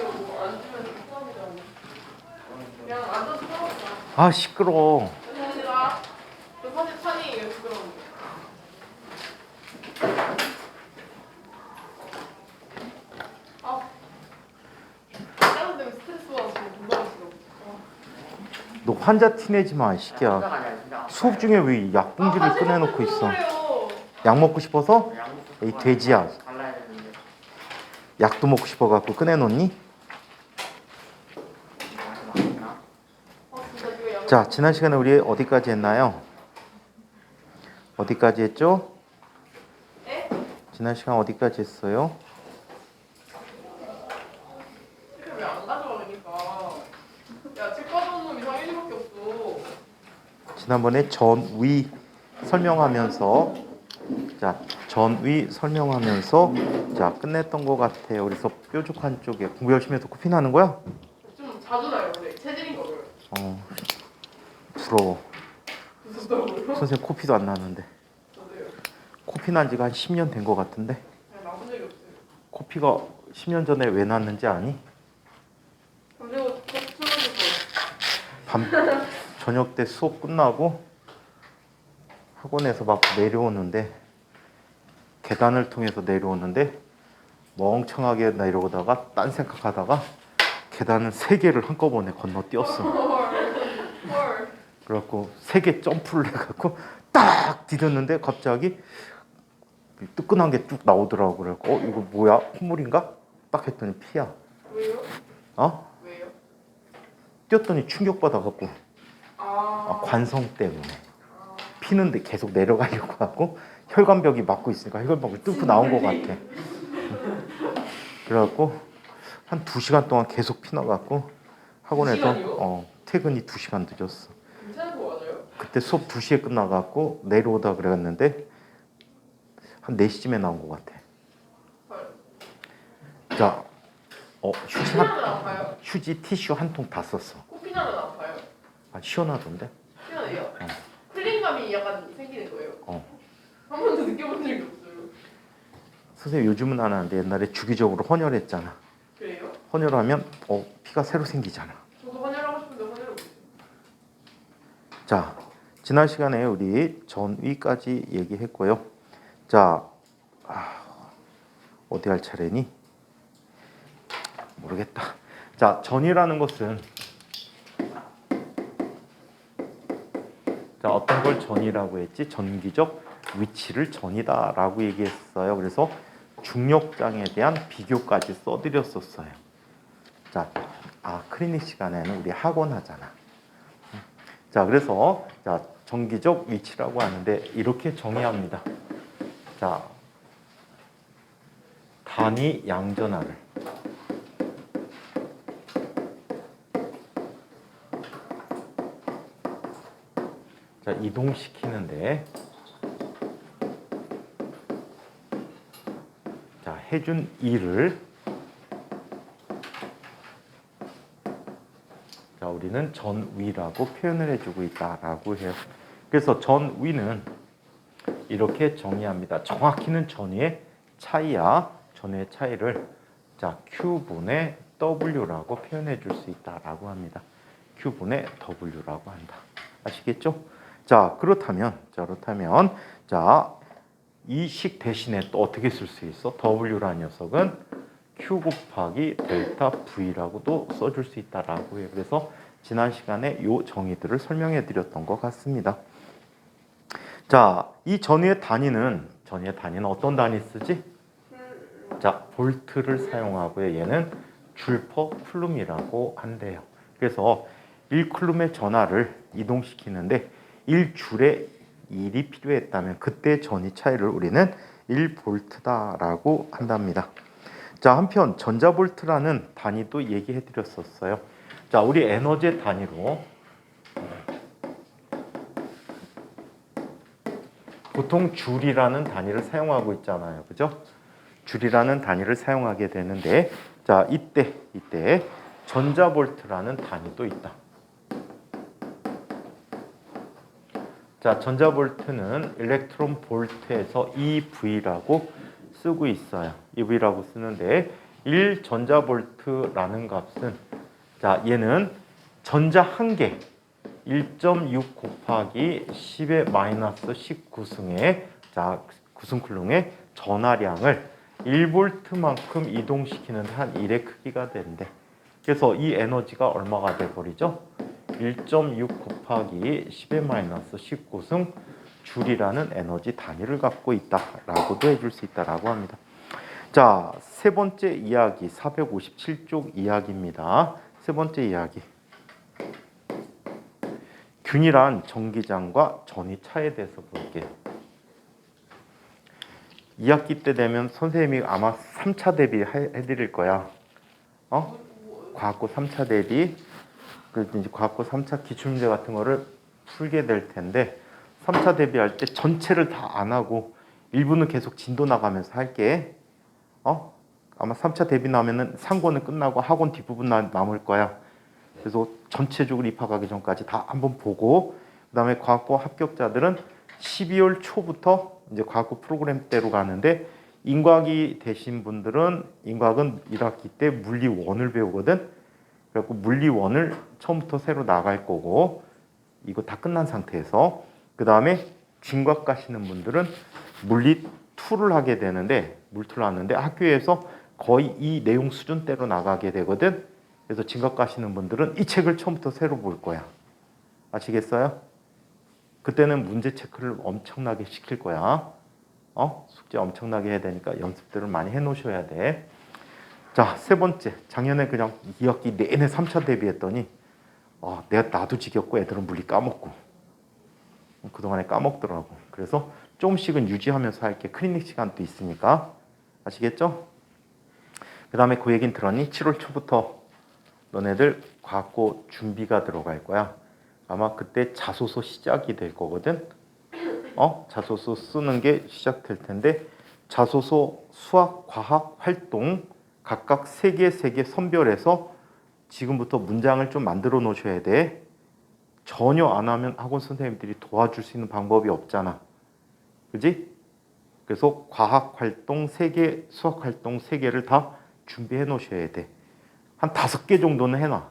뭐 앉으면 불편하잖아. 그냥 앉아서 풀어봐. 아 시끄러워. 언니가 저 사실 찬이 이게 부끄러운데. 아, 다른 데는 스트레스 받아서 금방 싫어. 너 환자 티내지 마, 이 새끼야. 수업 중에 왜 약봉지를 꺼내놓고 있어? 약 먹고 싶어서? 이 돼지야. 약도 먹고 싶어갖고 꺼내놓니? 자, 지난 시간에 우리 어디까지 했나요? 어디까지 했죠? 지난 시간 어디까지 했어요? 책을 왜 안 가져와 그러니까. 야, 책 가져온 놈 이상 1밖에 없어. 지난번에 전위 설명하면서 자 끝냈던 것 같아요. 그래서 뾰족한 쪽에 공부 열심히 해서 코피 나는 거야? 좀 자주 나요, 근데 체질인 거를. 부러워. 무섭다고요? 선생님 코피도 안 나는데. 저도요. 코피 난 지가 한 10년 된 것 같은데. 그냥 나쁜 적이 없어요. 코피가 10년 전에 왜 났는지 아니? 그리고 술마실 밤 저녁 때 수업 끝나고 학원에서 막 내려오는데 계단을 통해서 내려오는데 멍청하게 내려오다가 딴 생각하다가 계단을 3개를 한꺼번에 건너 뛰었어. 헐. 그래갖고 3개 점프를 해갖고 딱 디뎠는데 갑자기 뜨끈한 게 쭉 나오더라고. 그래갖고 이거 뭐야? 콧물인가? 딱 했더니 피야. 왜요? 왜요? 뛰었더니 충격받아갖고 관성 때문에 피는데 계속 내려가려고 하고 혈관벽이 막고 있으니까 혈관벽을 뚫고 나온 것 같아. 그래갖고 한 2시간 동안 계속 피나갖고 학원에서 퇴근이 2시간 늦었어. 괜찮은 거 맞아요? 그때 수업 2시에 끝나갖고 내려오다 그랬는데 한 4시쯤에 나온 것 같아. 헐. 자, 코피나면 아파요? 휴지 티슈 한 통 다 썼어. 코피나면 아파요? 시원하던데? 시원해요? 풀린감이 약간 생기는 거예요? 한 번도 느껴본 적이 없어요. 선생님 요즘은 안 하는데 옛날에 주기적으로 헌혈했잖아. 그래요? 헌혈하면 피가 새로 생기잖아. 저도 헌혈하고 싶은데 헌혈을 못해요. 자, 지난 시간에 우리 전위까지 얘기했고요. 자, 어디 할 차례니? 모르겠다. 자, 전이라는 것은 자, 어떤 걸 전이라고 했지? 전기적 위치를 전이다라고 얘기했어요. 그래서 중력장에 대한 비교까지 써드렸었어요. 자, 클리닉 시간에는 우리 학원 하잖아. 자, 그래서 자, 전기적 위치라고 하는데 이렇게 정의합니다. 자, 단위 양전하를 자, 이동시키는데 자, 해준 일을 자, 우리는 전위라고 표현을 해주고 있다라고 해요. 그래서 전위는 이렇게 정의합니다. 정확히는 전위의 차이야. 전위의 차이를 자, Q분의 W라고 표현해 줄 수 있다라고 합니다. Q분의 W라고 한다. 아시겠죠? 자, 그렇다면 이 식 대신에 또 어떻게 쓸 수 있어? W라는 녀석은 Q 곱하기 델타 V라고도 써줄 수 있다라고 해요. 그래서 지난 시간에 이 정의들을 설명해 드렸던 것 같습니다. 자, 이 전위의 단위는 어떤 단위 쓰지? 자, 볼트를 사용하고요. 얘는 줄 퍼 쿨룸이라고 한대요. 그래서 1쿨룸의 전하를 이동시키는데 1줄에 1이 필요했다면 그때 전위 차이를 우리는 1볼트다라고 한답니다. 자, 한편 전자볼트라는 단위도 얘기해 드렸었어요. 자, 우리 에너지의 단위로 보통 줄이라는 단위를 사용하고 있잖아요. 그죠? 줄이라는 단위를 사용하게 되는데 자, 이때 전자볼트라는 단위도 있다. 자, 전자볼트는 일렉트론 볼트에서 EV라고 쓰고 있어요. EV라고 쓰는데 1 전자볼트라는 값은 자 얘는 전자 한 개 1.6 곱하기 10의 마이너스 19승의 자 구승쿨롱의 전하량을 1볼트만큼 이동시키는 한 1의 크기가 된대. 그래서 이 에너지가 얼마가 돼버리죠? 1.6 곱하기 10의 마이너스 19승 줄이라는 에너지 단위를 갖고 있다라고도 해줄 수 있다라고 합니다. 자, 세 번째 이야기 457쪽 이야기입니다. 세 번째 이야기. 균일한 전기장과 전이 차에 대해서 볼게요. 2학기 때 되면 선생님이 아마 3차 대비 해드릴 거야. 과학고 3차 대비. 그래서 이제 과학고 3차 기출문제 같은 거를 풀게 될 텐데 3차 대비할 때 전체를 다 안 하고 일부는 계속 진도 나가면서 할게. 아마 3차 대비 나오면은 상고는 끝나고 학원 뒷부분 남을 거야. 그래서 전체적으로 입학하기 전까지 다 한번 보고 그다음에 과학고 합격자들은 12월 초부터 이제 과학고 프로그램대로 가는데 인과학이 되신 분들은 인과학은 1학기 때 물리 1을 배우거든. 그래갖고 물리 1을 처음부터 새로 나갈 거고 이거 다 끝난 상태에서 그 다음에 진과학 가시는 분들은 물리 2를 하게 되는데 물투를 하는데 학교에서 거의 이 내용 수준대로 나가게 되거든. 그래서 진과학 가시는 분들은 이 책을 처음부터 새로 볼 거야. 아시겠어요? 그때는 문제 체크를 엄청나게 시킬 거야. 숙제 엄청나게 해야 되니까 연습들을 많이 해놓으셔야 돼. 자, 세 번째. 작년에 그냥 2학기 내내 3차 대비했더니 나도 지겹고 애들은 물리 까먹고 그동안에 까먹더라고. 그래서 조금씩은 유지하면서 할게. 클리닉 시간도 있으니까. 아시겠죠? 그 다음에 그 얘기는 들었니? 7월 초부터 너네들 과학고 준비가 들어갈 거야. 아마 그때 자소서 시작이 될 거거든. 자소서 쓰는 게 시작될 텐데 자소서 수학, 과학, 활동 각각 3개 선별해서 지금부터 문장을 좀 만들어 놓으셔야 돼. 전혀 안 하면 학원 선생님들이 도와줄 수 있는 방법이 없잖아. 그지? 그래서 과학 활동 3개, 수학 활동 3개를 다 준비해 놓으셔야 돼. 한 5개 정도는 해놔.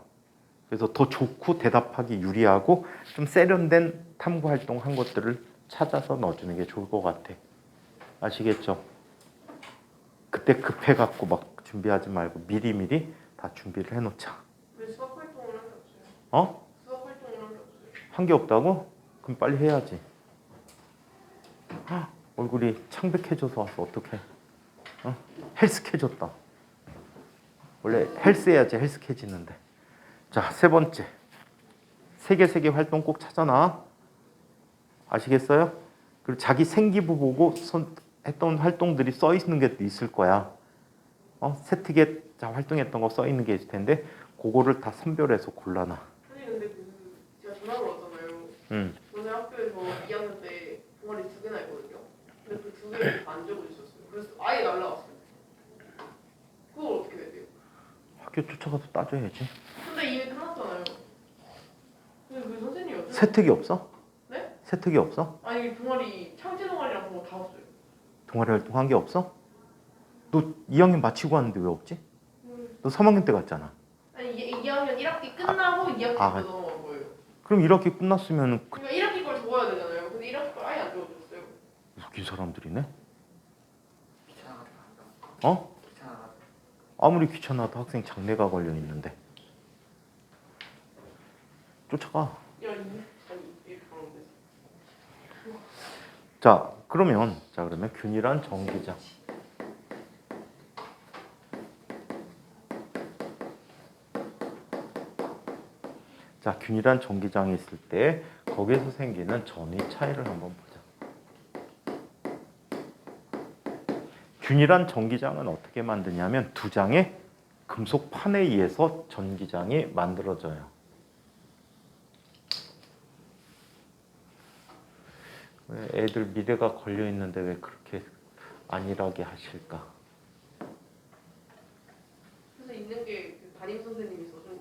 그래서 더 좋고 대답하기 유리하고 좀 세련된 탐구 활동 한 것들을 찾아서 넣어주는 게 좋을 것 같아. 아시겠죠? 그때 급해갖고 막 준비하지 말고 미리미리 다 준비를 해놓자. 왜 수학 활동을 한 게 없어요? 수학 활동을 한 게 없어요? 한 게 없다고? 그럼 빨리 해야지. 얼굴이 창백해져서 와서 어떡해. 헬스케졌다. 원래 헬스 해야지 헬스케지는데. 자, 세 번째. 세계 활동 꼭 찾아놔. 아시겠어요? 그리고 자기 생기부 보고 했던 활동들이 써 있는 게 있을 거야. 세특에 활동했던 거 써 있는 게 있을 텐데 그거를 다 선별해서 골라놔. 아니 근데 제가 전학을 왔잖아요. 저는 학교에서 2학년 때 동아리 2개나 했거든요. 근데 그 2개를 다 안 적어주셨어요. 그래서 아예 날라갔어요. 그걸 어떻게 해야 돼요? 학교 쫓아가서 따져야지. 근데 이미 끝났잖아요. 근데 그 선생님이 어쩌 세특이 없어? 네? 세특이 없어? 아니 동아리 창제 동아리랑 그런 거 다 없어요. 동아리 활동한 게 없어? 너 2학년 마치고 왔는데 왜 없지? 너 3학년 때 갔잖아. 아니 2학년 1학기 끝나고 2학기 때 넘어간 거예요. 그럼 1학기 끝났으면 그러니까 1학기 걸 적어야 되잖아요. 근데 1학기 걸 아예 안 적어줬어요. 웃긴 사람들이네. 귀찮아. 아무리 귀찮아도 학생 장래가 걸려 있는데 쫓아가. 야, 아니 이렇게 하면 되지. 자, 그러면 균일한 전기장. 자, 균일한 전기장이 있을 때 거기에서 생기는 전위 차이를 한번 보자. 균일한 전기장은 어떻게 만드냐면 두 장의 금속 판에 의해서 전기장이 만들어져요. 왜 애들 미래가 걸려 있는데 왜 그렇게 안일하게 하실까? 그래서 있는 게 그 담임 선생님이 써준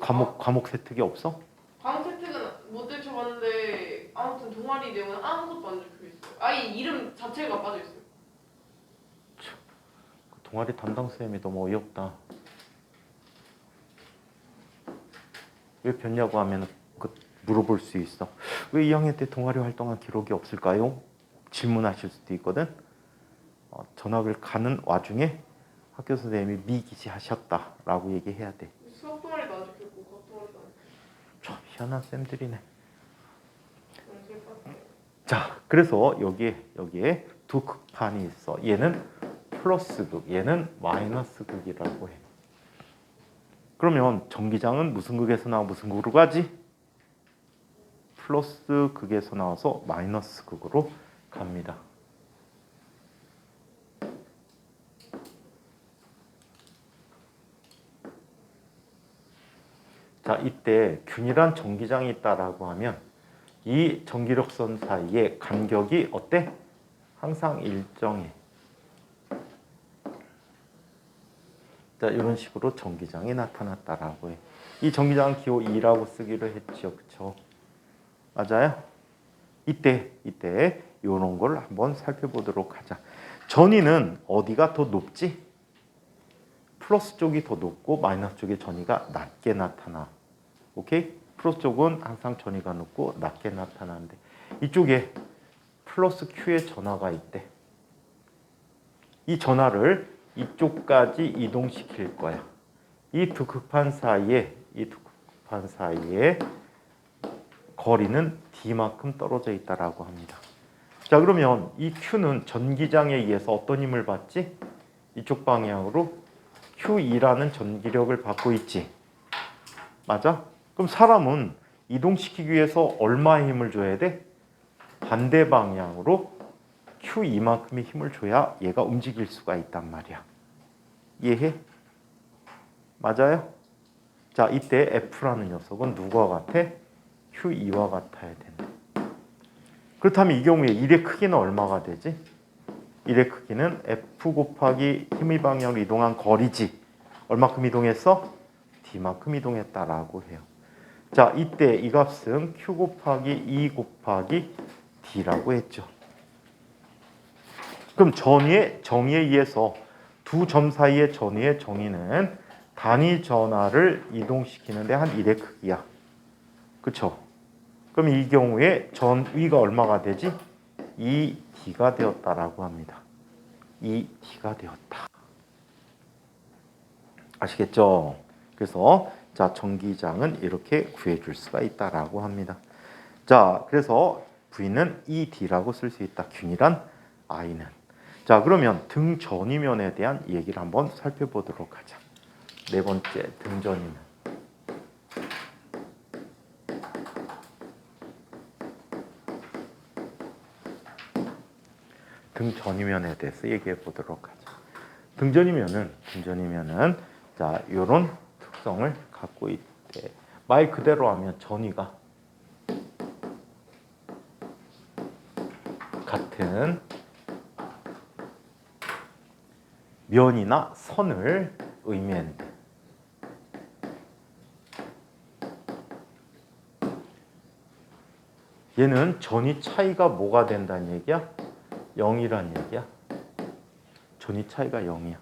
거. 과목 세특이 없어? 과목 혜택은 못 들춰봤는데 아무튼 동아리 내용은 아무것도 안 적혀 있어요. 아예 이름 자체가 빠져 있어요. 동아리 담당 쌤이 너무 어이없다. 왜 폈냐고 하면 물어볼 수 있어. 왜 2학년 때 동아리 활동한 기록이 없을까요? 질문하실 수도 있거든. 전학을 가는 와중에 학교 선생님이 미기재하셨다라고 얘기해야 돼. 수학 동아리도 아직 있고 과학 동아리도 아직 참 희한한 쌤들이네. 너무 슬펐어요. 자, 그래서 여기에 두 극판이 있어. 얘는 플러스 극, 얘는 마이너스 극이라고 해. 그러면 전기장은 무슨 극에서 나와 무슨 극으로 가지? 플러스 극에서 나와서 마이너스 극으로 갑니다. 자, 이때 균일한 전기장이 있다라고 하면 이 전기력선 사이의 간격이 어때? 항상 일정해. 자, 이런 식으로 전기장이 나타났다라고 해. 이 전기장 기호 2라고 쓰기로 했죠. 그쵸? 맞아요? 이때 이런 걸 한번 살펴보도록 하자. 전위는 어디가 더 높지? 플러스 쪽이 더 높고 마이너스 쪽의 전위가 낮게 나타나. 오케이? 플러스 쪽은 항상 전위가 높고 낮게 나타나는데 이쪽에 플러스 Q의 전하가 있대. 이 전하를 이쪽까지 이동시킬 거야. 이 두 극판 사이에 거리는 D만큼 떨어져 있다라고 합니다. 자, 그러면 이 Q는 전기장에 의해서 어떤 힘을 받지? 이쪽 방향으로 Q2라는 전기력을 받고 있지. 맞아? 그럼 사람은 이동시키기 위해서 얼마의 힘을 줘야 돼? 반대 방향으로 Q2만큼의 힘을 줘야 얘가 움직일 수가 있단 말이야. 이해해? 맞아요? 자, 이때 F라는 녀석은 누구와 같아? Q2와 같아야 된다. 그렇다면 이 경우에 1의 크기는 얼마가 되지? 1의 크기는 F 곱하기 힘의 방향으로 이동한 거리지. 얼마큼 이동했어? D만큼 이동했다라고 해요. 자, 이때 이 값은 Q 곱하기 2 곱하기 D라고 했죠. 그럼 전위의 정의에 의해서 두 점 사이의 전위의 정의는 단위 전하를 이동시키는데 한 1의 크기야. 그쵸? 그럼 이 경우에 전위가 얼마가 되지? 2D가 되었다라고 합니다. 2D가 되었다. 아시겠죠? 그래서 자, 전기장은 이렇게 구해줄 수가 있다라고 합니다. 자, 그래서 V는 2D라고 쓸 수 있다. 균일한 I는. 자, 그러면 등전위면에 대한 얘기를 한번 살펴보도록 하자. 네 번째, 등전위면. 등전위면에 대해서 얘기해 보도록 하자. 등전위면은 자, 요런 특성을 갖고 있대. 말 그대로 하면 전위가 같은 면이나 선을 의미한다. 얘는 전위 차이가 뭐가 된다는 얘기야? 0이란 얘기야. 전위 차이가 0이야.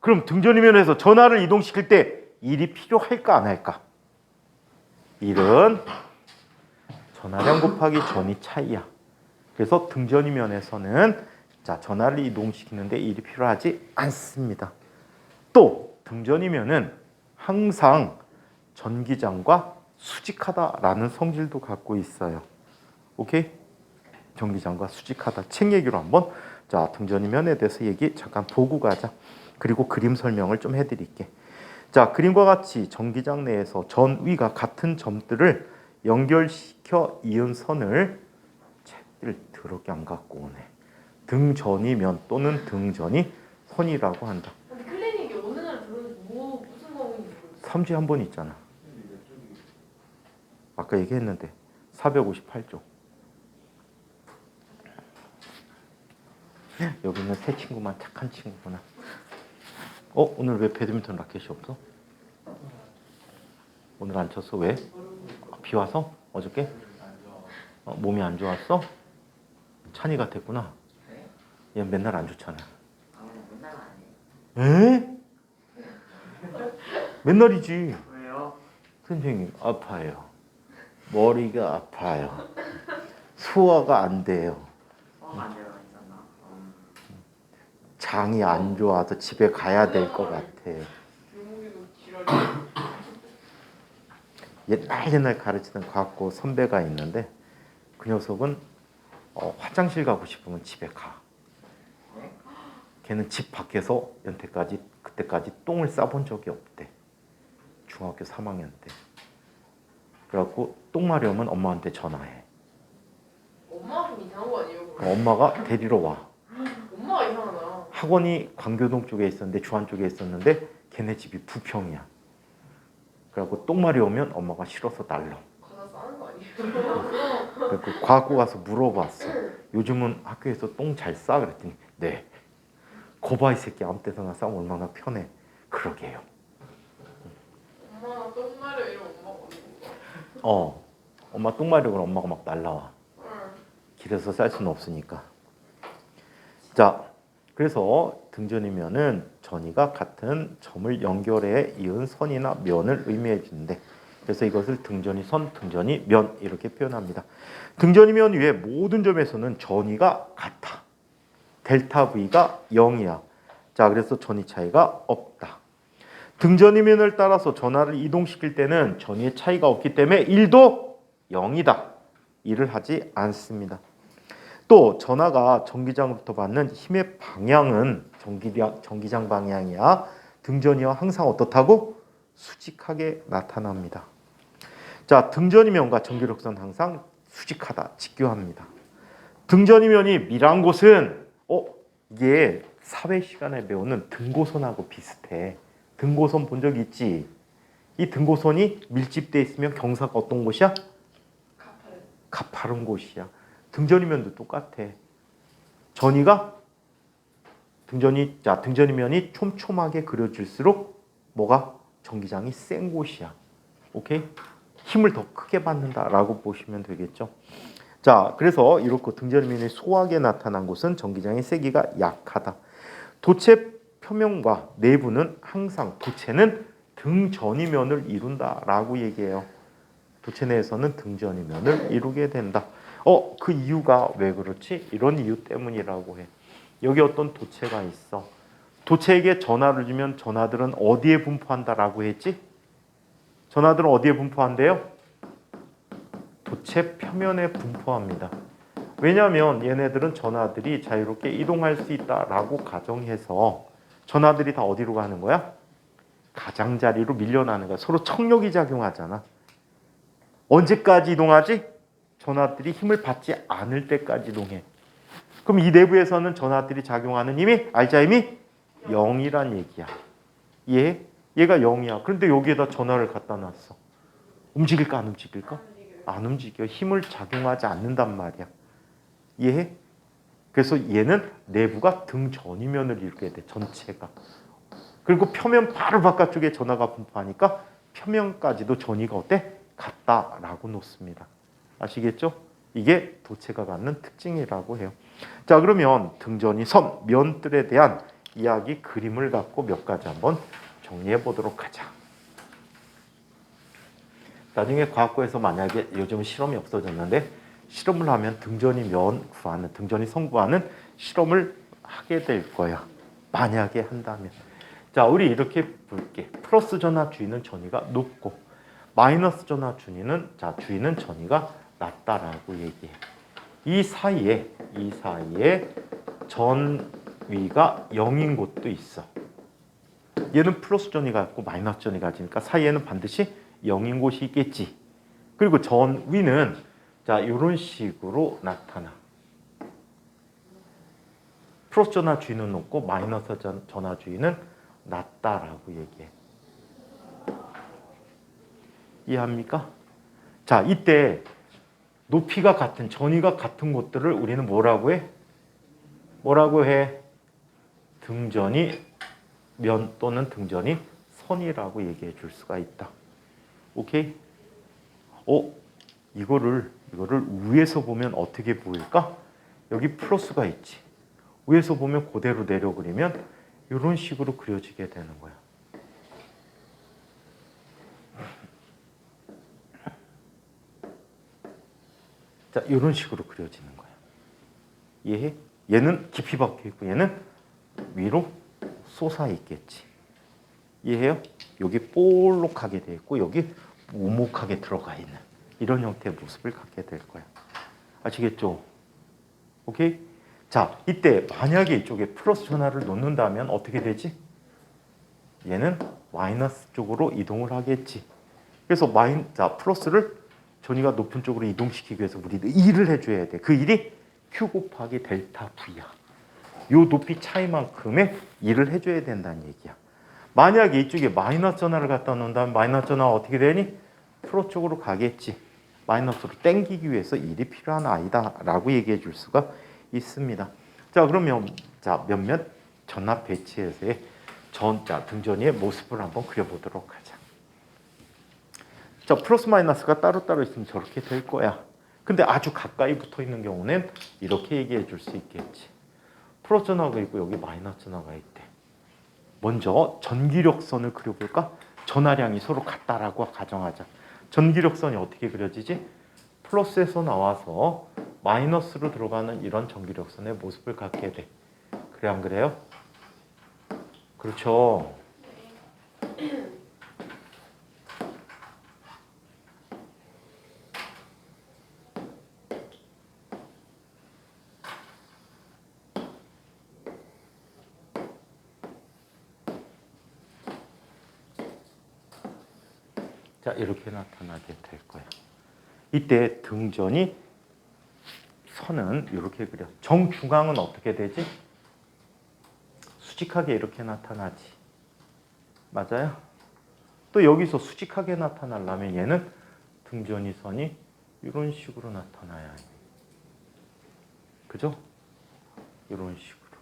그럼 등전위면에서 전하를 이동시킬 때 1이 필요할까 안 할까? 1은 전하량 곱하기 전위 차이야. 그래서 등전위면에서는 자, 전하를 이동시키는데 1이 필요하지 않습니다. 또 등전위면은 항상 전기장과 수직하다라는 성질도 갖고 있어요. 오케이? 전기장과 수직하다. 책 얘기로 한번 자, 등전위면에 대해서 얘기 잠깐 보고 가자. 그리고 그림 설명을 좀 해드릴게. 자, 그림과 같이 전기장 내에서 전위가 같은 점들을 연결시켜 이은 선을 책을 더럽게 안 갖고 오네. 등전위면 또는 등전위 선이라고 한다. 근데 클리닉이 어느 날 들었는지 무슨 거인지 모르겠어. 3주에 한 번 있잖아. 아까 얘기했는데 458조. 여기는 새 친구만 착한 친구구나. 오늘 왜 배드민턴 라켓이 없어? 오늘 안 쳤어? 왜? 비 와서? 어저께? 몸이 안 좋았어? 찬이가 됐구나. 얘 맨날 안 좋잖아. 맨날 안 해. 에? 맨날이지. 왜요? 선생님 아파요. 머리가 아파요. 소화가 안 돼요. 안 들어있잖아. 장이 안 좋아서 집에 가야 될 것 같아. 유목이도 지랄이. 옛날 가르치던 과학고 선배가 있는데 그 녀석은 화장실 가고 싶으면 집에 가. 걔는 집 밖에서 그때까지 똥을 싸본 적이 없대. 중학교 3학년 때. 그래갖고 똥 마려우면 엄마한테 전화해. 엄마가 좀 이상한 거 아니에요? 그럼? 그럼 엄마가 데리러 와. 엄마가 이상하다. 학원이 광교동 쪽에 있었는데 주안 쪽에 있었는데 걔네 집이 부평이야. 그래갖고 똥 마려우면 엄마가 싫어서 날러. 가사 싸는 거 아니에요? 그래서 과학고 가서 물어봤어. 요즘은 학교에서 똥 잘 싸? 그랬더니 네. 거봐 이 새끼 아무 때서나 싸면 얼마나 편해. 그러게요. 엄마가 똥 마려 이러면 엄마가 어디 가? 엄마 똥 마려우면 엄마가 막 날라와. 응. 길에서 쌀 수는 없으니까. 자, 그래서 등전이면은 전이가 같은 점을 연결해 이은 선이나 면을 의미해 주는데 그래서 이것을 등전이 선, 등전이 면 이렇게 표현합니다. 등전이 면 위에 모든 점에서는 전이가 같아. 델타 V가 0이야. 자, 그래서 전이 차이가 없다. 등전이 면을 따라서 전하를 이동시킬 때는 전이의 차이가 없기 때문에 1도 0이다. 일을 하지 않습니다. 또 전하가 전기장으로부터 받는 힘의 방향은 전기장 방향이야. 등전이와 항상 어떻다고? 수직하게 나타납니다. 자, 등전이면과 전기력선 항상 수직하다, 직교합니다. 등전이면이 밀한 곳은 이게 사회 시간에 배우는 등고선하고 비슷해. 등고선 본 적 있지? 이 등고선이 밀집돼 있으면 경사가 어떤 곳이야? 가파른 곳이야. 등전이면도 똑같아. 등전이면이 촘촘하게 그려질수록 뭐가? 전기장이 센 곳이야. 오케이? 힘을 더 크게 받는다라고 보시면 되겠죠. 자, 그래서 이렇게 등전이면이 소하게 나타난 곳은 전기장의 세기가 약하다. 도체 표면과 내부는 항상 도체는 등전이면을 이룬다라고 얘기해요. 도체 내에서는 등전이면을 이루게 된다. 그 이유가 왜 그렇지? 이런 이유 때문이라고 해. 여기 어떤 도체가 있어. 도체에게 전하를 주면 전하들은 어디에 분포한다라고 했지? 전하들은 어디에 분포한대요? 도체 표면에 분포합니다. 왜냐하면 얘네들은 전하들이 자유롭게 이동할 수 있다라고 가정해서 전하들이 다 어디로 가는 거야? 가장자리로 밀려나는 거야. 서로 청력이 작용하잖아. 언제까지 이동하지? 전하들이 힘을 받지 않을 때까지 이동해. 그럼 이 내부에서는 전하들이 작용하는 힘이 알자 힘이 0이란 얘기야. 얘가 0이야. 그런데 여기에다 전하를 갖다 놨어. 움직일까 안 움직일까? 안 움직여. 힘을 작용하지 않는단 말이야. 이해해? 그래서 얘는 내부가 등전이면을 이루게 돼. 전체가. 그리고 표면 바로 바깥쪽에 전하가 분포하니까 표면까지도 전이가 어때? 같다라고 놓습니다. 아시겠죠? 이게 도체가 갖는 특징이라고 해요. 자, 그러면 등전이 선, 면들에 대한 이야기 그림을 갖고 몇 가지 한번 정리해 보도록 하자. 나중에 과학고에서 만약에 요즘 실험이 없어졌는데 실험을 하면 등전이 선 구하는 실험을 하게 될 거야. 만약에 한다면. 자, 우리 이렇게 볼게. 플러스 전하 주의는 전위가 높고 마이너스 전하 주의는 전위가 낮다라고 얘기해. 이 사이에 전위가 0인 곳도 있어. 얘는 플러스 전위가 있고 마이너스 전위가 있으니까 사이에는 반드시 0인 곳이 있겠지. 그리고 전위는 이런 식으로 나타나. 플러스 전하 주의는 높고 마이너스 전하 주의는 낮다라고 얘기해. 이해합니까? 자, 이때 높이가 같은 전위가 같은 곳들을 우리는 뭐라고 해? 등전이 면 또는 등전이 선이라고 얘기해 줄 수가 있다. 오케이? 이거를 위에서 보면 어떻게 보일까? 여기 플러스가 있지. 위에서 보면 그대로 내려 그리면 이런 식으로 그려지게 되는 거야. 자, 이런 식으로 그려지는 거야. 이해해? 얘는 깊이 박혀 있고 얘는 위로 솟아 있겠지. 이해해요? 여기 볼록하게 돼 있고 여기 오목하게 들어가 있는 이런 형태의 모습을 갖게 될 거야. 아시겠죠? 오케이? 자, 이때 만약에 이쪽에 플러스 전하를 놓는다면 어떻게 되지? 얘는 마이너스 쪽으로 이동을 하겠지. 그래서 자, 플러스를 전위가 높은 쪽으로 이동시키기 위해서 우리는 일을 해줘야 돼. 그 일이 Q 곱하기 델타 V야. 요 높이 차이만큼의 일을 해줘야 된다는 얘기야. 만약에 이쪽에 마이너스 전하를 갖다 놓는다면 마이너스 전화가 어떻게 되니? 프로 쪽으로 가겠지. 마이너스로 땡기기 위해서 일이 필요한 아이다 라고 얘기해 줄 수가 있습니다. 자, 그러면 자, 몇몇 전압 배치에서의 등전이의 모습을 한번 그려보도록 하자. 자, 플러스 마이너스가 따로따로 있으면 저렇게 될 거야. 근데 아주 가까이 붙어 있는 경우는 이렇게 얘기해 줄 수 있겠지. 플러스 전화가 있고 여기 마이너스 전화가 있대. 먼저 전기력선을 그려볼까? 전하량이 서로 같다라고 가정하자. 전기력선이 어떻게 그려지지? 플러스에서 나와서 마이너스로 들어가는 이런 전기력선의 모습을 갖게 돼. 그래, 안 그래요? 그렇죠. 자, 이렇게 나타나게 될 거야. 이때 등전이 선은 이렇게 그려. 정중앙은 어떻게 되지? 수직하게 이렇게 나타나지. 맞아요? 또 여기서 수직하게 나타나려면 얘는 등전이 선이 이런 식으로 나타나야 해. 그죠? 이런 식으로.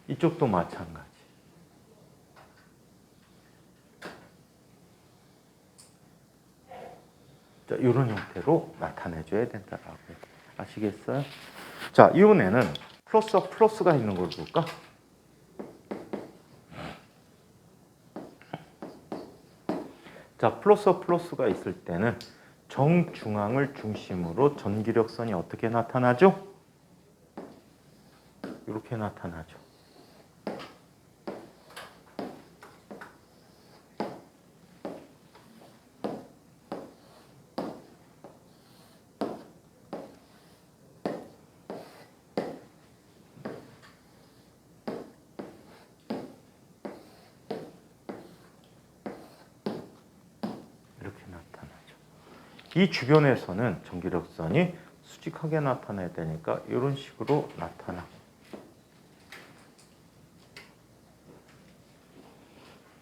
이쪽도 마찬가지. 자, 이런 형태로 나타내줘야 된다라고. 아시겠어요? 자, 이번에는 플러스와 플러스가 있는 걸 볼까? 자, 플러스와 플러스가 있을 때는 정중앙을 중심으로 전기력선이 어떻게 나타나죠? 이렇게 나타나죠. 이 주변에서는 전기력선이 수직하게 나타나야 되니까 이런 식으로 나타나.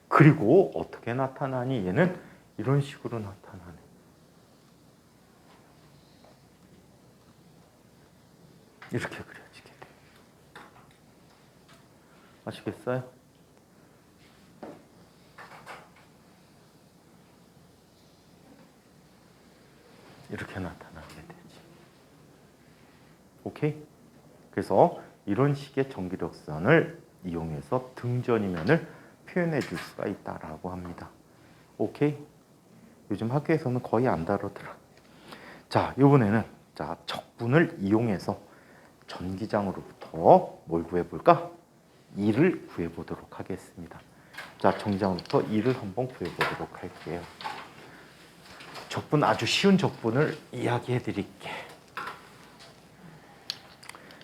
그리고 어떻게 나타나니? 얘는 이런 식으로 나타나네. 이렇게 그려지게 돼. 아시겠어요? 이렇게 나타나게 되지. 오케이? 그래서 이런 식의 전기력선을 이용해서 등전이면을 표현해 줄 수가 있다라고 합니다. 오케이? 요즘 학교에서는 거의 안 다루더라. 자, 이번에는 자, 적분을 이용해서 전기장으로부터 뭘 구해볼까? 2를 구해보도록 하겠습니다. 자, 전기장으로부터 2를 한번 구해보도록 할게요. 적분, 아주 쉬운 적분을 이야기해 드릴게.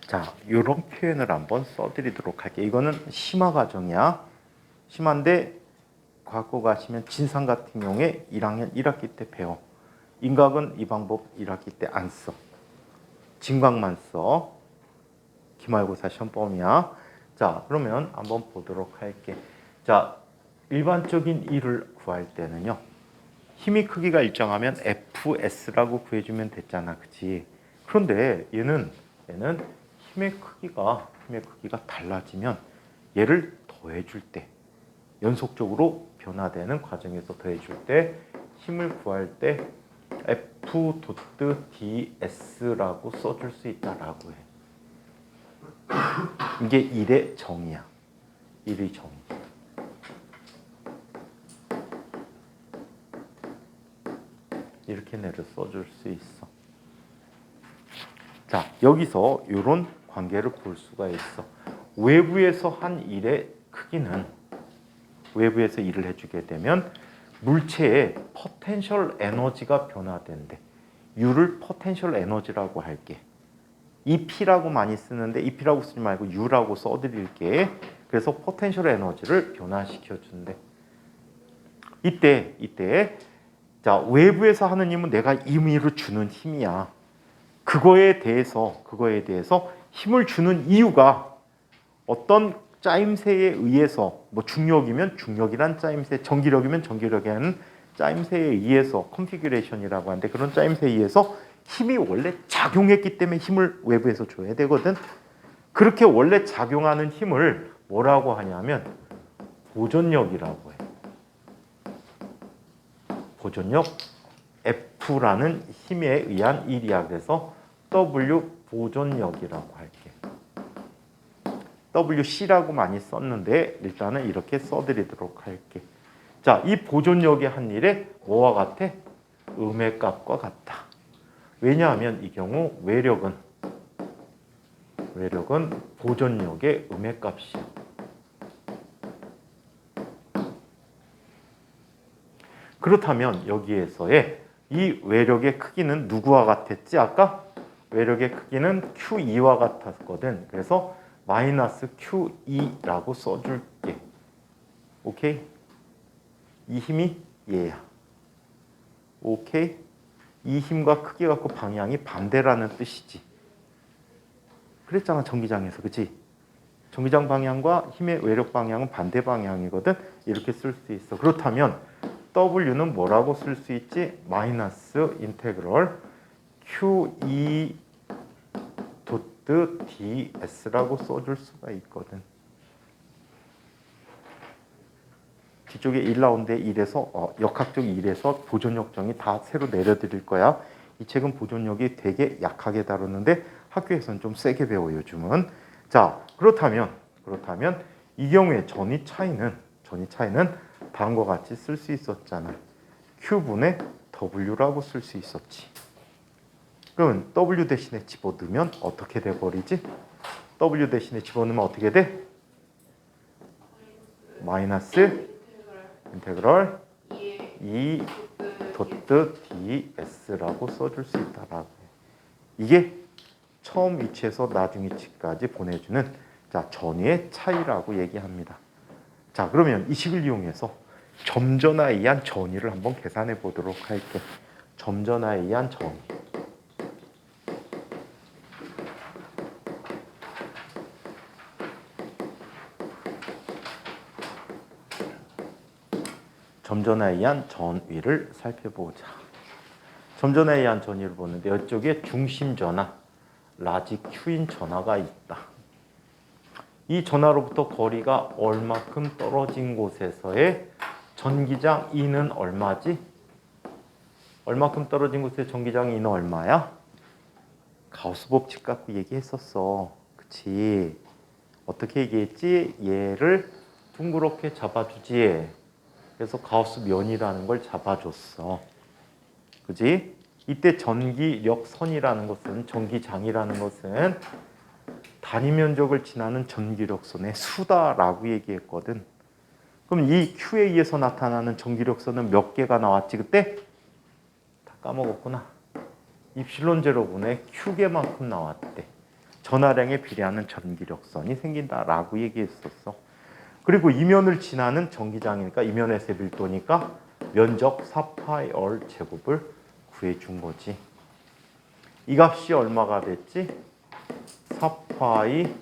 자, 이런 표현을 한번 써드리도록 할게. 이거는 심화 과정이야. 심한데 과거 가시면 진상 같은 경우에 1학년 1학기 때 배워. 인각은 이 방법 1학기 때 안 써. 진각만 써. 기말고사 시험범위야. 자, 그러면 한번 보도록 할게. 자, 일반적인 1을 구할 때는요. 힘의 크기가 일정하면 FS라고 구해주면 됐잖아. 그치? 그런데 얘는 힘의 크기가 달라지면 얘를 더해줄 때, 연속적으로 변화되는 과정에서 더해줄 때 힘을 구할 때 F.ds라고 써줄 수 있다라고 해. 이게 1의 정의야. 1의 정의. 이렇게 내려 써줄 수 있어. 자, 여기서 이런 관계를 볼 수가 있어. 외부에서 한 일의 크기는 외부에서 일을 해주게 되면 물체의 포텐셜 에너지가 변화된대. U를 포텐셜 에너지라고 할게. EP라고 많이 쓰는데 EP라고 쓰지 말고 U라고 써드릴게. 그래서 포텐셜 에너지를 변화시켜 준대. 이때 자, 외부에서 하는 힘은 내가 임의로 주는 힘이야. 그거에 대해서 힘을 주는 이유가 어떤 짜임새에 의해서, 뭐 중력이면 중력이란 짜임새, 전기력이면 전기력이라는 짜임새에 의해서 컨피규레이션이라고 하는데 그런 짜임새에 의해서 힘이 원래 작용했기 때문에 힘을 외부에서 줘야 되거든. 그렇게 원래 작용하는 힘을 뭐라고 하냐면 보존력이라고 해. 보존력 F라는 힘에 의한 일이야. 그래서 W 보존력이라고 할게. WC라고 많이 썼는데 일단은 이렇게 써드리도록 할게. 자, 이 보존력의 한 일에 뭐와 같아? 음의 값과 같다. 왜냐하면 이 경우 외력은 보존력의 음의 값이야. 그렇다면 여기에서의 이 외력의 크기는 누구와 같았지? 아까 외력의 크기는 Q2와 같았거든. 그래서 마이너스 Q2라고 써줄게. 오케이? 이 힘이 얘야. 오케이? 이 힘과 크기 갖고 방향이 반대라는 뜻이지. 그랬잖아, 전기장에서. 그치? 전기장 방향과 힘의 외력 방향은 반대 방향이거든. 이렇게 쓸 수 있어. 그렇다면 W는 뭐라고 쓸 수 있지? 마이너스 인테그럴 Q2 도트 ds라고 써줄 수가 있거든. 뒤쪽에 1 나오는데 1에서 역학적 1에서 보존력 정의 다 새로 내려드릴 거야. 이 책은 보존력이 되게 약하게 다루는데 학교에서는 좀 세게 배워 요즘은. 자, 그렇다면 이 경우에 전위 차이는 다음과 같이 쓸 수 있었잖아. Q분의 W라고 쓸 수 있었지. 그러면 W 대신에 집어넣으면 어떻게 돼버리지? W 대신에 집어넣으면 어떻게 돼? 마이너스 인테그럴 2 도트 ds라고 써줄 수 있다라고. 이게 처음 위치에서 나중 위치까지 보내주는 전위의 차이라고 얘기합니다. 자, 그러면 이 식을 이용해서 점전화에 의한 전위를 한번 계산해 보도록 할게. 점전화에 의한 전위. 점전화에 의한 전위를 살펴보자. 점전화에 의한 전위를 보는데 이쪽에 중심 전하, 라지 Q인 전하가 있다. 이 전하로부터 거리가 얼마큼 떨어진 곳에서의 전기장 E는 얼마지? 얼마큼 떨어진 곳에 전기장 E는 얼마야? 가우스 법칙 갖고 얘기했었어. 그치? 어떻게 얘기했지? 얘를 둥그렇게 잡아주지. 그래서 가우스 면이라는 걸 잡아줬어. 그지? 이때 전기력선이라는 것은, 전기장이라는 것은 단위 면적을 지나는 전기력선의 수다라고 얘기했거든. 그럼 이 Q에 의해서 나타나는 전기력선은 몇 개가 나왔지 그때? 다 까먹었구나. 입실론 제로분의 Q개만큼 나왔대. 전하량에 비례하는 전기력선이 생긴다라고 얘기했었어. 그리고 이면을 지나는 전기장이니까 이면에서의 밀도니까 면적 4파이 얼 제곱을 구해준 거지. 이 값이 얼마가 됐지? 4파이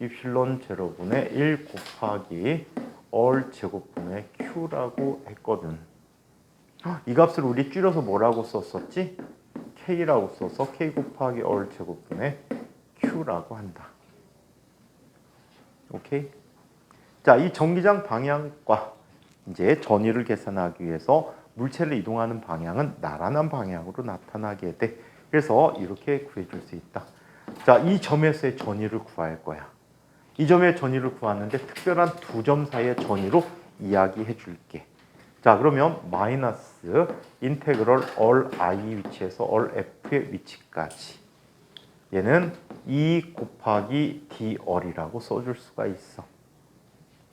입실론 제로분의 1 곱하기 얼 제곱분의 Q라고 했거든. 이 값을 우리 줄여서 뭐라고 썼었지? K라고 써서 K 곱하기 얼 제곱분의 Q라고 한다. 오케이? 자, 이 전기장 방향과 이제 전위를 계산하기 위해서 물체를 이동하는 방향은 나란한 방향으로 나타나게 돼. 그래서 이렇게 구해줄 수 있다. 자, 이 점에서의 전위를 구할 거야. 이 점의 전위를 구하는데 특별한 두 점 사이의 전위로 이야기해 줄게. 자, 그러면 마이너스 인테그럴 all i 위치에서 all f의 위치까지 얘는 2 곱하기 d all이라고 써줄 수가 있어.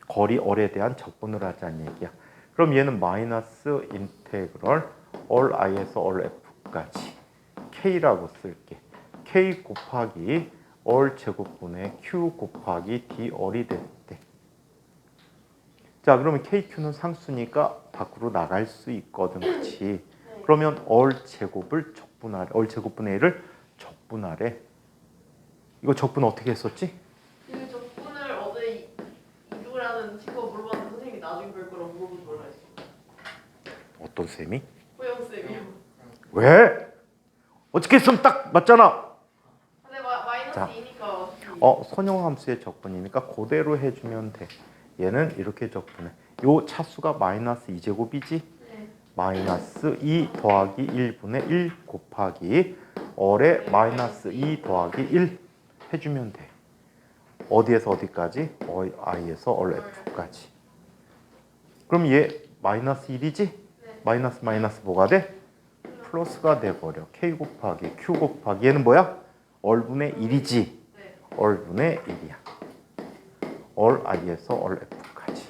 거리 all에 대한 적분을 하자는 얘기야. 그럼 얘는 마이너스 인테그럴 all i에서 all f까지 k라고 쓸게. k 곱하기 all 제곱분의 q 곱하기 d all이 됐대. 자, 그러면 kq는 상수니까 밖으로 나갈 수 있거든, 그렇지? 네. 그러면 all 제곱을 적분하래. all 제곱분의 1을 적분하래. 이거 적분 어떻게 했었지? 그 적분을 어제 이주라는 친구가 물어봤는데 선생님이 나중에 볼 거라고 물어보지 말라 했어. 어떤 쌤이? 호영쌤이요. 왜? 어떻게 했으면 딱 맞잖아. 근데 마이너스 자. 2니까 선형함수의 적분이니까 그대로 해주면 돼. 얘는 이렇게 적분해. 요 차수가 마이너스 2제곱이지? 네. 마이너스 2 더하기 1분의 1 곱하기 얼에 마이너스 2 더하기 1 해주면 돼. 어디에서 어디까지? i에서 얼 f까지. 그럼 얘 마이너스 1이지? 네. 마이너스 마이너스 뭐가 돼? 플러스가 돼버려. k 곱하기 q 곱하기 얘는 뭐야? 얼분의 1이지? 네. 얼분의 1이야. 얼 i에서 얼 f까지.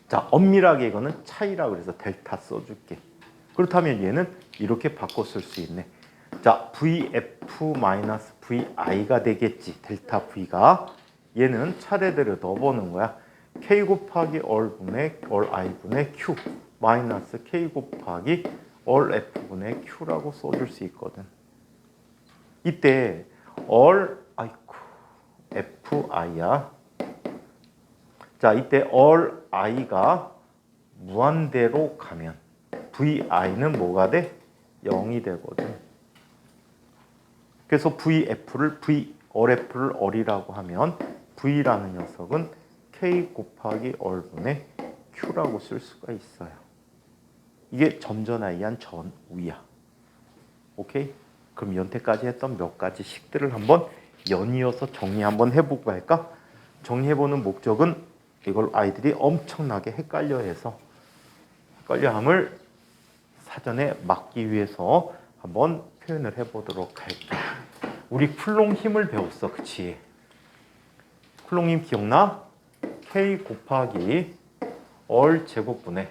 자, 엄밀하게 이거는 차이라고 그래서 델타 써줄게. 그렇다면 얘는 이렇게 바꿔 쓸 수 있네. 자, vf-vi가 되겠지. 델타 v가. 얘는 차례대로 넣어보는 거야. k 곱하기 얼분의 얼 i분의 q 마이너스 k 곱하기 얼 f분의 q라고 써줄 수 있거든. 이때 얼 fi야. 자, 이때 all i가 무한대로 가면 vi는 뭐가 돼? 0이 되거든. 그래서 vf를 all f를 all이라고 하면 v라는 녀석은 k 곱하기 all분의 q라고 쓸 수가 있어요. 이게 점전하이한 전위야. 오케이? 그럼 연태까지 했던 몇 가지 식들을 한번 연이어서 정리 한번 해보고 할까? 정리해보는 목적은 이걸 아이들이 엄청나게 헷갈려해서 헷갈려함을 사전에 막기 위해서 한번 표현을 해보도록 할게. 우리 쿨롱 힘을 배웠어, 그치? 쿨롱 힘 기억나? K 곱하기 얼 제곱분의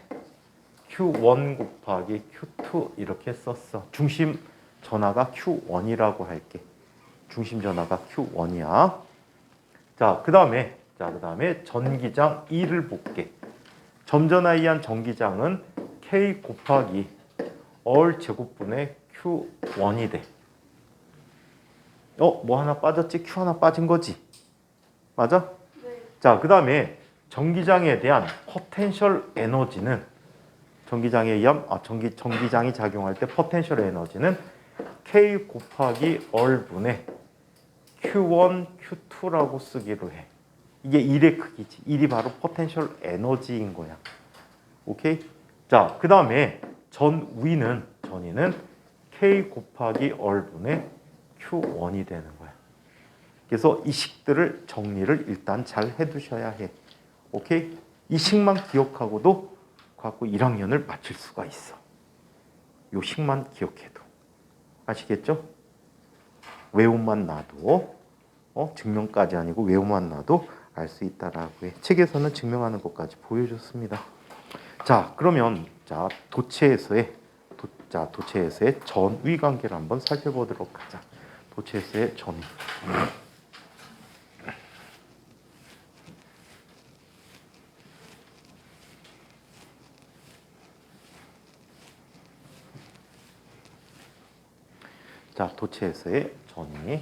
Q1 곱하기 Q2 이렇게 썼어. 중심 전하가 Q1이라고 할게. 중심 전하가 Q1이야. 자, 그 다음에 전기장 2를 볼게. 점전하에 의한 전기장은 K 곱하기 얼 제곱분의 Q1이 돼. 뭐 하나 빠졌지? Q 하나 빠진 거지? 맞아? 네. 자, 그 다음에 전기장에 대한 포텐셜 에너지는 전기장에 의한 전기장이 작용할 때 포텐셜 에너지는 K 곱하기 얼분의 Q1, Q2라고 쓰기로 해. 이게 1의 크기지. 1이 바로 포텐셜 에너지인 거야. 오케이? 자, 그 다음에 전위는 K 곱하기 얼분의 Q1이 되는 거야. 그래서 이 식들을 정리를 일단 잘 해두셔야 해. 오케이? 이 식만 기억하고도 갖고 1학년을 마칠 수가 있어. 요 식만 기억해도. 아시겠죠? 외움만 놔도 증명까지 아니고 외움만 놔도 알 수 있다라고 해. 책에서는 증명하는 것까지 보여줬습니다. 자, 그러면 도체에서의 전위 관계를 한번 살펴보도록 하자. 도체에서의 전위. 자, 도체에서의 전위.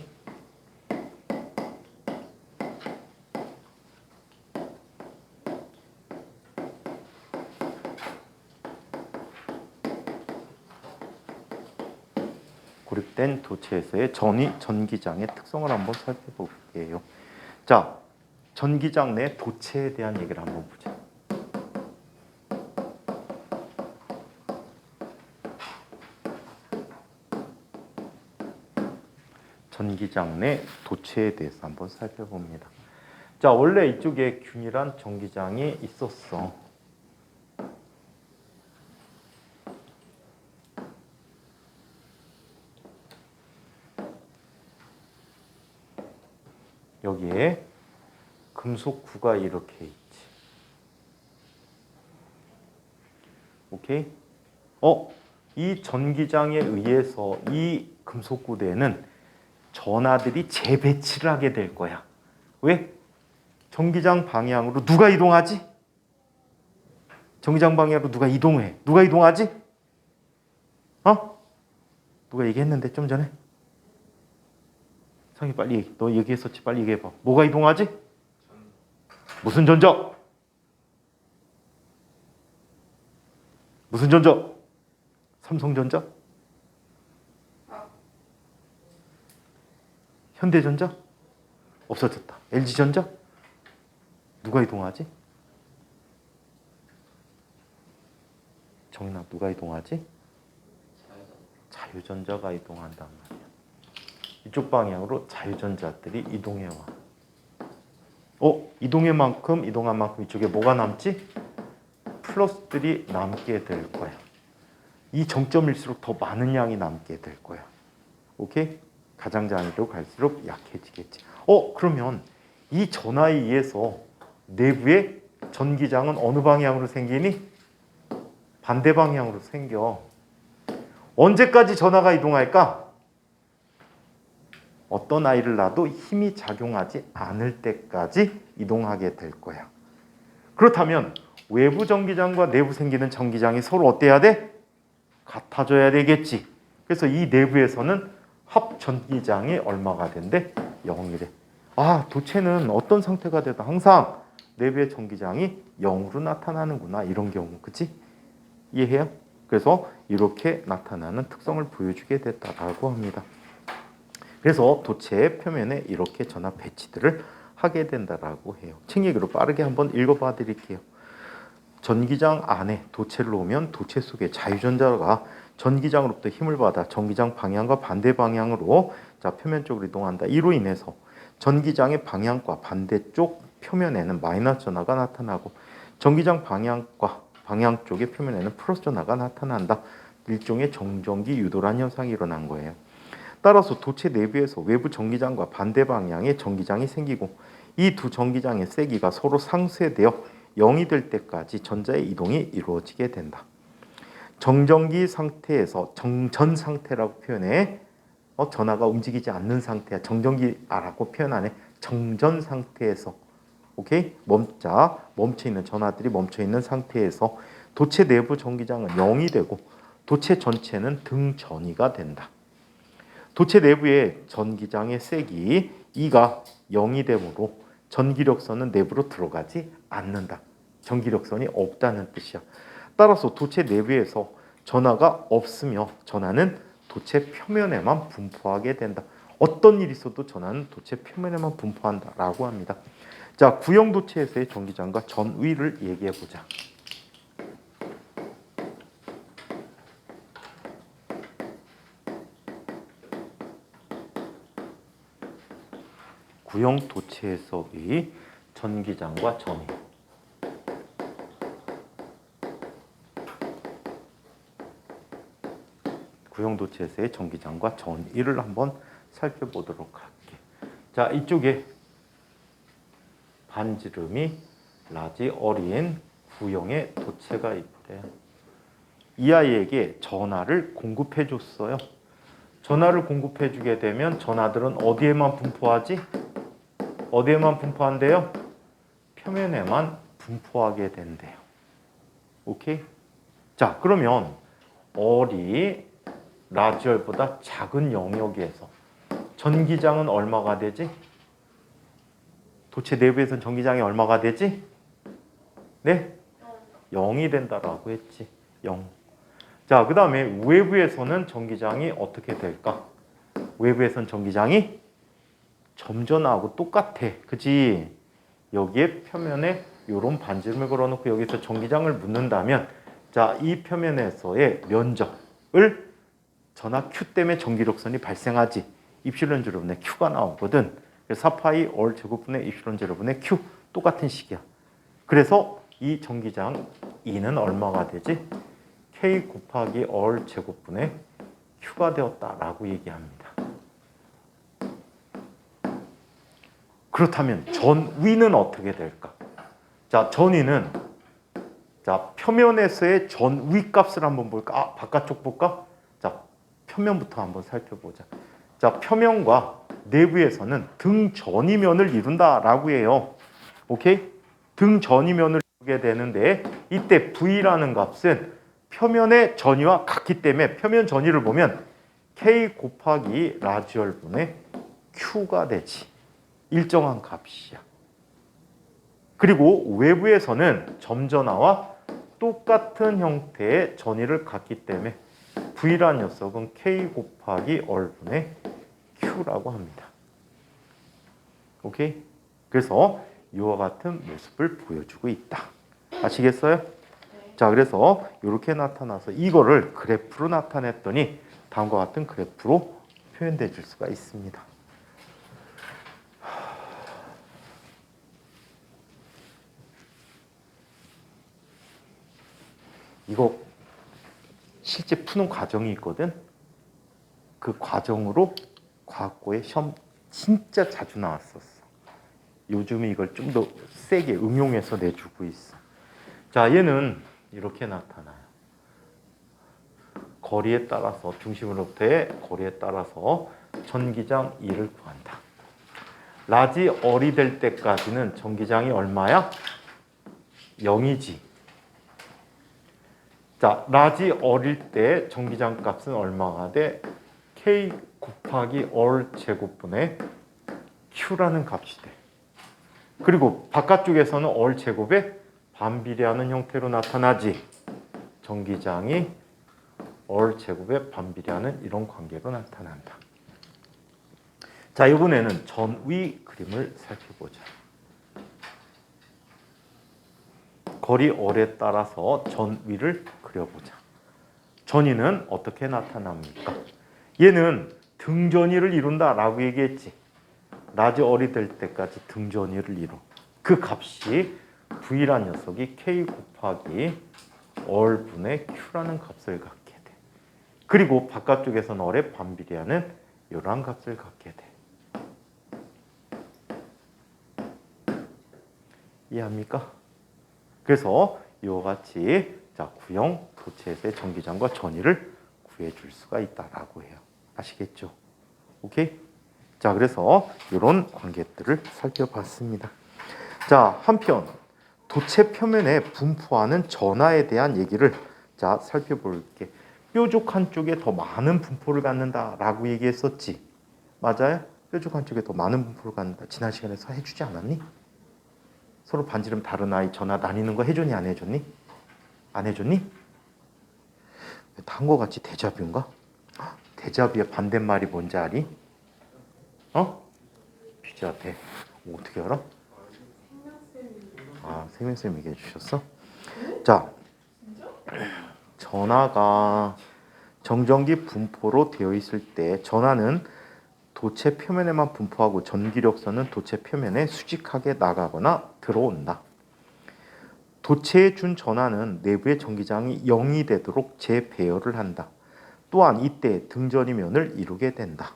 고립된 도체에서의 전기장의 특성을 한번 살펴볼게요. 자, 전기장 내 도체에 대한 얘기를 한번 보자. 전기장 전기장 내 도체에 대해서 한번 살펴봅니다. 자, 원래 이쪽에 균일한 전기장이 있었어. 여기에 금속구가 이렇게 있지. 오케이? 이 전기장에 의해서 이 금속구대에는 전하들이 재배치를 하게 될 거야. 왜? 전기장 방향으로 누가 이동하지? 전기장 방향으로 누가 이동해? 누가 이동하지? 누가 얘기했는데 좀 전에? 상이 빨리 얘기. 너 얘기했었지? 빨리 얘기해봐. 뭐가 이동하지? 무슨 전자? 무슨 전자? 삼성전자? 현대전자? 없어졌다. LG전자? 누가 이동하지? 정인아, 누가 이동하지? 자유전자가 이동한단 말이야. 이쪽 방향으로 자유전자들이 이동해와. 이동한 만큼 이쪽에 뭐가 남지? 플러스들이 남게 될 거야. 이 정점일수록 더 많은 양이 남게 될 거야. 오케이? 가장자리로 갈수록 약해지겠지. 그러면 이 전하에 의해서 내부의 전기장은 어느 방향으로 생기니? 반대 방향으로 생겨. 언제까지 전하가 이동할까? 어떤 아이를 낳아도 힘이 작용하지 않을 때까지 이동하게 될 거야. 그렇다면 외부 전기장과 내부 생기는 전기장이 서로 어때야 돼? 같아져야 되겠지. 그래서 이 내부에서는 합 전기장이 얼마가 된대? 0이래. 도체는 어떤 상태가 돼도 항상 내부의 전기장이 0으로 나타나는구나. 이런 경우, 그치? 이해해요? 그래서 이렇게 나타나는 특성을 보여주게 됐다라고 합니다. 그래서 도체의 표면에 이렇게 전하 배치들을 하게 된다라고 해요. 책 얘기로 빠르게 한번 읽어봐 드릴게요. 전기장 안에 도체를 놓으면 도체 속에 자유전자가 전기장으로부터 힘을 받아 전기장 방향과 반대 방향으로 표면 쪽으로 이동한다. 이로 인해서 전기장의 방향과 반대쪽 표면에는 마이너스 전하가 나타나고 전기장 방향과 방향 쪽의 표면에는 플러스 전하가 나타난다. 일종의 정전기 유도란 현상이 일어난 거예요. 따라서 도체 내부에서 외부 전기장과 반대 방향의 전기장이 생기고 이 두 전기장의 세기가 서로 상쇄되어 0이 될 때까지 전자의 이동이 이루어지게 된다. 정전기 상태에서 정전 상태라고 표현해. 전하가 움직이지 않는 상태야. 정전기라고 표현하네. 정전 상태에서. 오케이? 멈춰 있는 전하들이 멈춰 있는 상태에서 도체 내부 전기장은 0이 되고 도체 전체는 등전이가 된다. 도체 내부의 전기장의 세기 E가 0이 되므로 전기력선은 내부로 들어가지 않는다. 전기력선이 없다는 뜻이야. 따라서 도체 내부에서 전하가 없으며 전하는 도체 표면에만 분포하게 된다. 어떤 일이 있어도 전하는 도체 표면에만 분포한다라고 합니다. 자, 구형 도체에서의 전기장과 전위를 얘기해 보자. 구형 도체에서의 전기장과 전위. 구형 도체에서의 전기장과 전위를 한번 살펴보도록 할게. 자, 이쪽에 반지름이 라지 어린 구형의 도체가 있대. 이 아이에게 전하를 공급해 줬어요. 전하를 공급해 주게 되면 전하들은 어디에만 분포하지? 어디에만 분포한대요? 표면에만 분포하게 된대요. 오케이? 자, 그러면 어리 라지얼보다 작은 영역에서 전기장은 얼마가 되지? 도체 내부에서는 전기장이 얼마가 되지? 네? 0이 된다라고 했지. 0. 자, 그 다음에 외부에서는 전기장이 어떻게 될까? 외부에서는 전기장이 점전하고 똑같아. 그지? 여기에 표면에 이런 반지름을 걸어놓고 여기서 전기장을 묻는다면 자, 이 표면에서의 면적을 전하 Q 때문에 전기력선이 발생하지. 입실론 제로분의 Q가 나오거든. 그래서 4파이 올 제곱분의 입실론 제로분의 Q 똑같은 식이야. 그래서 이 전기장 E는 얼마가 되지? K 곱하기 올 제곱분의 Q가 되었다라고 얘기합니다. 그렇다면 전위는 어떻게 될까? 자, 전위는 자, 표면에서의 전위 값을 한번 볼까? 아, 바깥쪽 볼까? 자, 표면부터 한번 살펴보자. 자, 표면과 내부에서는 등 전위면을 이룬다라고 해요. 오케이? 등 전위면을 이루게 되는데 이때 V라는 값은 표면의 전위와 같기 때문에 표면 전위를 보면 K 곱하기 라지얼분의 Q가 되지. 일정한 값이야. 그리고 외부에서는 점전화와 똑같은 형태의 전위를 갖기 때문에 V라는 녀석은 K 곱하기 얼분의 Q라고 합니다. 오케이? 그래서 이와 같은 모습을 보여주고 있다. 아시겠어요? 자, 그래서 이렇게 나타나서 이거를 그래프로 나타냈더니 다음과 같은 그래프로 표현돼 줄 수가 있습니다. 이거 실제 푸는 과정이 있거든. 그 과정으로 과학고에 시험 진짜 자주 나왔었어. 요즘에 이걸 좀 더 세게 응용해서 내주고 있어. 자, 얘는 이렇게 나타나요. 거리에 따라서 중심으로부터의 거리에 따라서 전기장 E를 구한다. 라지 얼이 될 때까지는 전기장이 얼마야? 0이지. 자, 라지 얼일 때 전기장 값은 얼마가 돼? K 곱하기 얼 제곱분의 Q라는 값이 돼. 그리고 바깥쪽에서는 얼 제곱에 반비례하는 형태로 나타나지. 전기장이 얼 제곱에 반비례하는 이런 관계로 나타난다. 자, 이번에는 전위 그림을 살펴보자. 거리 얼에 따라서 전위를 그려보자. 전위는 어떻게 나타납니까? 얘는 등전위를 이룬다라고 얘기했지. 라지 얼이 될 때까지 등전위를 이뤄. 그 값이 V라는 녀석이 K 곱하기 얼분의 Q라는 값을 갖게 돼. 그리고 바깥쪽에서는 얼에 반비례하는 이러한 값을 갖게 돼. 이해합니까? 그래서 이와 같이 자, 구형 도체에서의 전기장과 전위를 구해줄 수가 있다라고 해요. 아시겠죠? 오케이? 자, 그래서 이런 관계들을 살펴봤습니다. 자, 한편 도체 표면에 분포하는 전하에 대한 얘기를 자, 살펴볼게. 뾰족한 쪽에 더 많은 분포를 갖는다라고 얘기했었지. 맞아요? 뾰족한 쪽에 더 많은 분포를 갖는다. 지난 시간에서 해주지 않았니? 서로 반지름 다른 아이 전하 나뉘는 거 해줬니 안 해줬니? 안 해줬니? 다 한 거 같이 데자뷰인가? 데자뷰의 반대말이 뭔지 아니? 어? 퓨즈한테 어떻게 알아? 아, 생명쌤 얘기해 주셨어? 자, 전하가 정전기 분포로 되어 있을 때 전하는 도체 표면에만 분포하고 전기력선은 도체 표면에 수직하게 나가거나 들어온다. 도체에 준 전하는 내부의 전기장이 0이 되도록 재배열을 한다. 또한 이때 등전이면을 이루게 된다.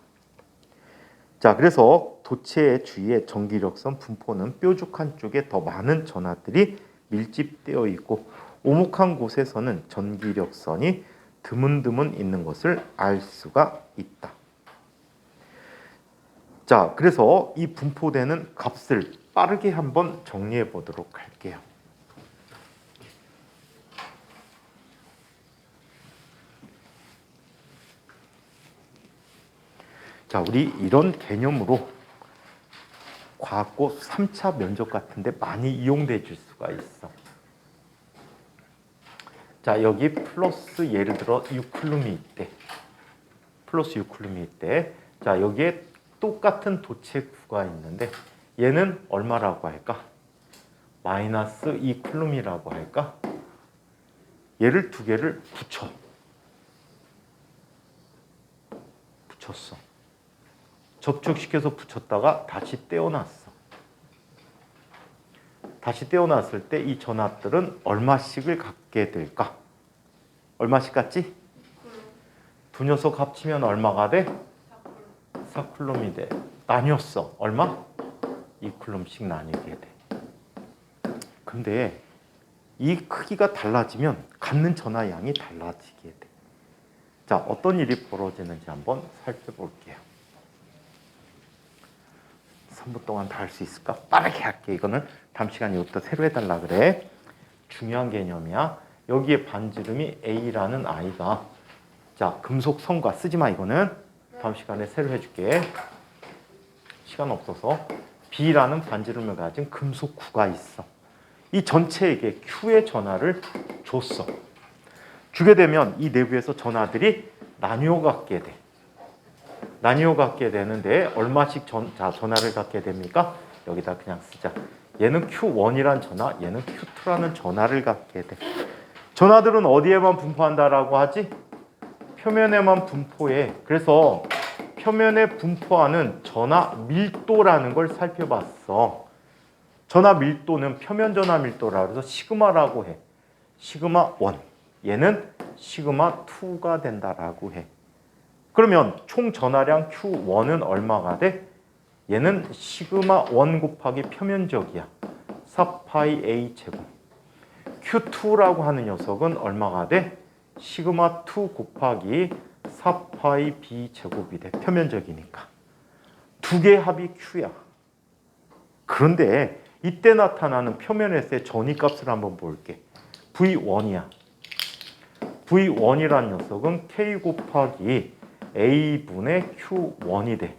자, 그래서 도체의 주위에 전기력선 분포는 뾰족한 쪽에 더 많은 전하들이 밀집되어 있고 오목한 곳에서는 전기력선이 드문드문 있는 것을 알 수가 있다. 자, 그래서 이 분포되는 값을 빠르게 한번 정리해 보도록 할게요. 자, 우리 이런 개념으로 과학고 3차 면접 같은데 많이 이용돼 줄 수가 있어. 자, 여기 플러스 예를 들어 6쿨룸이 있대. 플러스 6쿨룸이 있대. 자, 여기에 똑같은 도체 구가 있는데 얘는 얼마라고 할까? 마이너스 2쿨룸이라고 할까? 얘를 두 개를 붙였어. 접촉시켜서 붙였다가 다시 떼어놨어. 다시 떼어놨을 때 이 전압들은 얼마씩을 갖게 될까? 얼마씩 갖지? 두 녀석 합치면 얼마가 돼? 4쿨럼이 돼. 나뉘었어. 얼마? 2쿨럼씩 나뉘게 돼. 근데 이 크기가 달라지면 갖는 전하 양이 달라지게 돼. 자, 어떤 일이 벌어지는지 한번 살펴볼게요. 3분 동안 다 할 수 있을까? 빠르게 할게. 이거는 다음 시간에 이것도 새로 해달라 그래. 중요한 개념이야. 여기에 반지름이 A라는 아이가, 자, 금속 성과 쓰지 마. 이거는 다음 시간에 새로 해줄게. 시간 없어서. B라는 반지름을 가진 금속 구가 있어. 이 전체에게 Q의 전하를 줬어. 주게 되면 이 내부에서 전하들이 나뉘어 갖게 돼. 나뉘어 갖게 되는데 얼마씩 전하를 갖게 됩니까? 여기다 그냥 쓰자. 얘는 Q1이란 전하, 얘는 Q2라는 전하를 갖게 돼. 전하들은 어디에만 분포한다라고 하지? 표면에만 분포해. 그래서 표면에 분포하는 전하 밀도라는 걸 살펴봤어. 전하 밀도는 표면 전하 밀도라고 해서 시그마라고 해. 시그마 1. 얘는 시그마 2가 된다라고 해. 그러면 총 전하량 Q1은 얼마가 돼? 얘는 시그마 1 곱하기 표면적이야. 4파이 A 제곱. Q2라고 하는 녀석은 얼마가 돼? 시그마 2 곱하기 4파이 B 제곱이 돼. 표면적이니까. 두 개의 합이 Q야. 그런데 이때 나타나는 표면에서의 전위값을 한번 볼게. V1이야. V1이라는 녀석은 K 곱하기 A분의 Q1이 돼.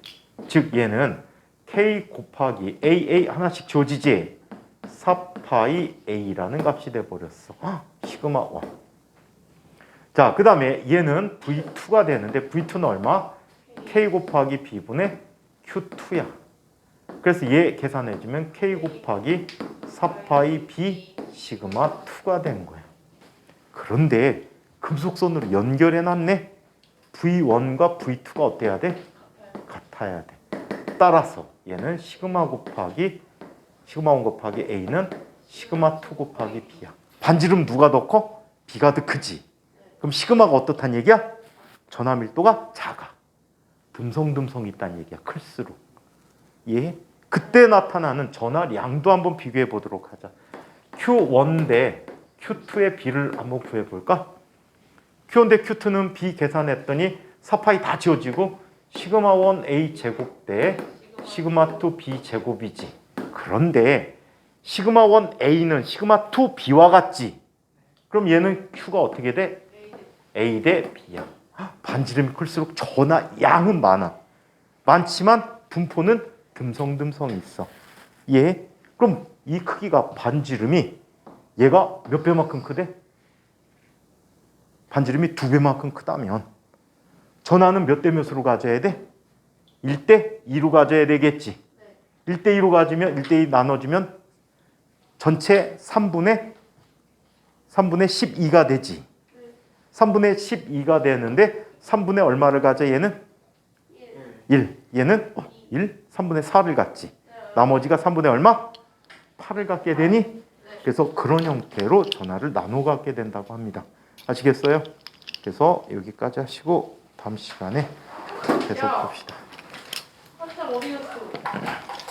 즉 얘는 K 곱하기 AA 하나씩 지워지지? 4파이 A라는 값이 돼버렸어. 시그마 1. 자, 그 다음에 얘는 V2가 되는데 V2는 얼마? K 곱하기 B분의 Q2야. 그래서 얘 계산해주면 K 곱하기 4파이 B 시그마 2가 된 거야. 그런데 금속선으로 연결해놨네. V1과 V2가 어때야 돼? 같아야 돼. 따라서 얘는 시그마 1 곱하기 A는 시그마 2 곱하기 B야. 반지름 누가 더 커? B가 더 크지. 그럼 시그마가 어떻단 얘기야? 전하 밀도가 작아. 듬성듬성 있다는 얘기야. 클수록. 예? 그때 나타나는 전하량도 한번 비교해 보도록 하자. Q1 대 Q2의 B를 한번 구해볼까? Q1 대 Q2는 B 계산했더니 4파이 다 지워지고 시그마 1 A 제곱 대 시그마 2 B 제곱이지. 그런데 시그마 1 A는 시그마 2 B와 같지. 그럼 얘는 Q가 어떻게 돼? A 대 B야. 반지름이 클수록 전하 양은 많아. 많지만 분포는 듬성듬성 있어. 예? 그럼 이 크기가 반지름이 얘가 몇 배만큼 크대? 반지름이 2배만큼 크다면 전하는 몇 대 몇으로 가져야 돼? 1대 2로 가져야 되겠지. 1대 2로 가지면 1대 2 나눠주면 전체 3분의 12가 되지. 3분의 12가 되는데 3분의 얼마를 가져 얘는? 1. 얘는 1, 3분의 4를 갖지. 나머지가 3분의 얼마? 8을 갖게 되니? 그래서 그런 형태로 전하를 나눠 갖게 된다고 합니다. 아시겠어요? 그래서 여기까지 하시고 다음 시간에 계속 봅시다. 한참 어디 갔어?